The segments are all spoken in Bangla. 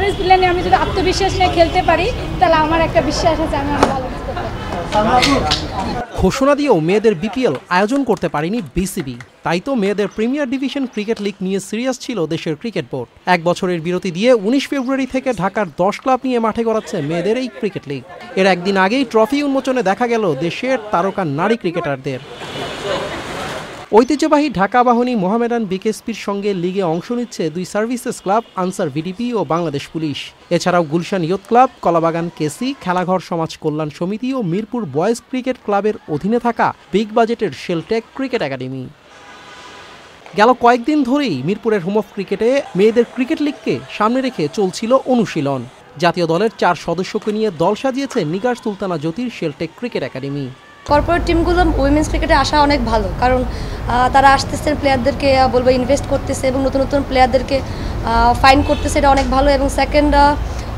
এভারেজ প্লেয়ার নিয়ে আমি যদি আত্মবিশ্বাস নিয়ে খেলতে পারি তাহলে আমার একটা বিশ্বাস আছে আমি অনেক ভালো করতে পারবো। ঘোষণা দিয়েও মেয়েদের বিপিএল আয়োজন করতে পারেনি বিসিবি। তাই তো মেয়েদের প্রিমিয়ার ডিভিশন ক্রিকেট লিগ নিয়ে সিরিয়াস ছিল দেশের ক্রিকেট বোর্ড। 1 বছরের বিরতি দিয়ে 19 ফেব্রুয়ারি থেকে ঢাকার 10 ক্লাব নিয়ে মাঠে গড়াচ্ছে মেয়েদের এই ক্রিকেট লিগ। এর একদিন আগেই ট্রফি উন্মোচনে দেখা গেল দেশের তারকা নারী ক্রিকেটারদের। ঐতিহ্যবাহী ঢাকা আবাহনী মোহামেডান বিকেএসপির সঙ্গে লিগে অংশ নিচ্ছে 2 সার্ভিসেস ক্লাব আনসার ভিডিপি ও বাংলাদেশ পুলিশ। এছাড়াও গুলশান ইয়ুথ ক্লাব, কলাবাগান কেসি, খেলাঘর সমাজ কল্যাণ সমিতি ও মিরপুর বয়েজ ক্রিকেট ক্লাবের অধীনে থাকা বিগ বাজেটের শেলটেক ক্রিকেট একাডেমি। গেল কয়েকদিন ধরেই মিরপুরের হোম অফ ক্রিকেটে মেয়েদের ক্রিকেট লিগকে সামনে রেখে চলছিল অনুশীলন। জাতীয় দলের 4 সদস্যকে নিয়ে দল সাজিয়েছে নিগার সুলতানা জ্যোতির শেলটেক ক্রিকেট একাডেমি। কর্পোরেট টিমগুলো উইমেন্স ক্রিকেটে আসা অনেক ভালো, কারণ তারা আসতেছে, প্লেয়ারদেরকে বলবো ইনভেস্ট করতেছে এবং নতুন নতুন প্লেয়ারদেরকে ফাইন করতেছে, এটা অনেক ভালো। এবং সেকেন্ড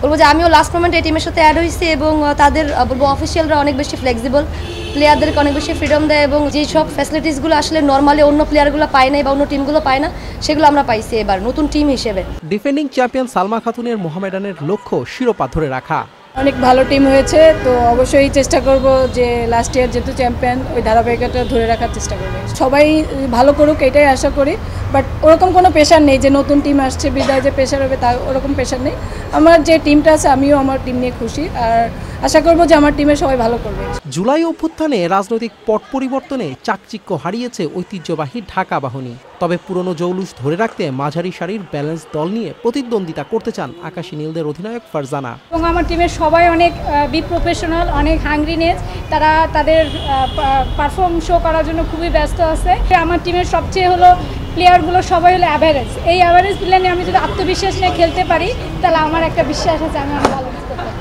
বলবো যে আমিও লাস্ট মোমেন্টে এই টিমের সাথে অ্যাড হয়েছি এবং তাদের বলবো অফিসিয়ালরা অনেক বেশি ফ্লেক্সিবল, প্লেয়ারদেরকে অনেক বেশি ফ্রিডম দেয় এবং যেই সব ফ্যাসিলিটিসগুলো আসলে নর্মালি অন্য প্লেয়ারগুলো পায় না বা অন্য টিমগুলো পায় না, সেগুলো আমরা পাইছি এবার নতুন টিম হিসেবে। ডিফেন্ডিং চ্যাম্পিয়ন সালমা খাতুনের মোহামেডানের লক্ষ্য শিরোপা ধরে রাখা। অনেক ভালো টিম হয়েছে, তো অবশ্যই চেষ্টা করব যে লাস্ট ইয়ার যেহেতু চ্যাম্পিয়ন ওই ধারাবাহিকতা ধরে রাখার চেষ্টা করব। সবাই ভালো করুক এটাই আশা করি, বাট ওরকম কোনো প্রেশার নেই যে নতুন টিম আসছে বিদায় যে প্রেশার হবে, তা ওরকম প্রেশার নেই। আমার যে টিমটা আছে আমিও আমার টিম নিয়ে খুশি, আর আশা করব যে আমার টিমে সবাই ভালো করবে। জুলাই অভ্যুত্থানে রাজনৈতিক পট পরিবর্তনে চাকচিক্য হারিয়েছে ঐতিহ্যবাহী ঢাকা আবাহনী। তবে পুরনো জৌলুস ধরে রাখতে মাঝারি সারির ব্যালেন্স দল নিয়ে প্রতিদ্বন্দ্বিতা করতে চান আকাশী নীলদের অধিনায়ক ফারজানা। এবং আমার টিমের সবাই অনেক বি প্রফেশনাল, অনেক হাংরিনেস, তারা তাদের পারফর্ম শো করার জন্য খুবই ব্যস্ত আছে। আমার টিমের সবচেয়ে হলো প্লেয়ারগুলো সবাই হলো অ্যাভারেজ। এই অ্যাভারেজ প্লেয়ার নিয়ে আমি যদি আত্মবিশ্বাস নিয়ে খেলতে পারি তাহলে আমার একটা বিশ্বাস আছে আমি অনেক ভালো করতে পারবো।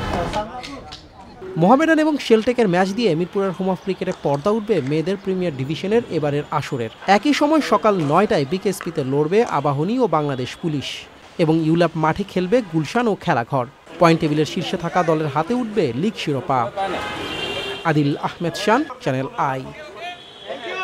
মোহামেডান এবং শেলটেকের ম্যাচ দিয়ে মিরপুরের হোম অফ ক্রিকেটে পর্দা উঠবে মেয়েদের প্রিমিয়ার ডিভিশনের এবারের আসরের। একই সময় সকাল 9টায় বিকেএসপিতে লড়বে আবাহনী ও বাংলাদেশ পুলিশ এবং ইউল্যাব মাঠে খেলবে গুলশান ও খেলাঘর। পয়েন্ট টেবিলের শীর্ষে থাকা দলের হাতে উঠবে লিগ শিরোপা। আদিল আহমেদ শান, চ্যানেল আই।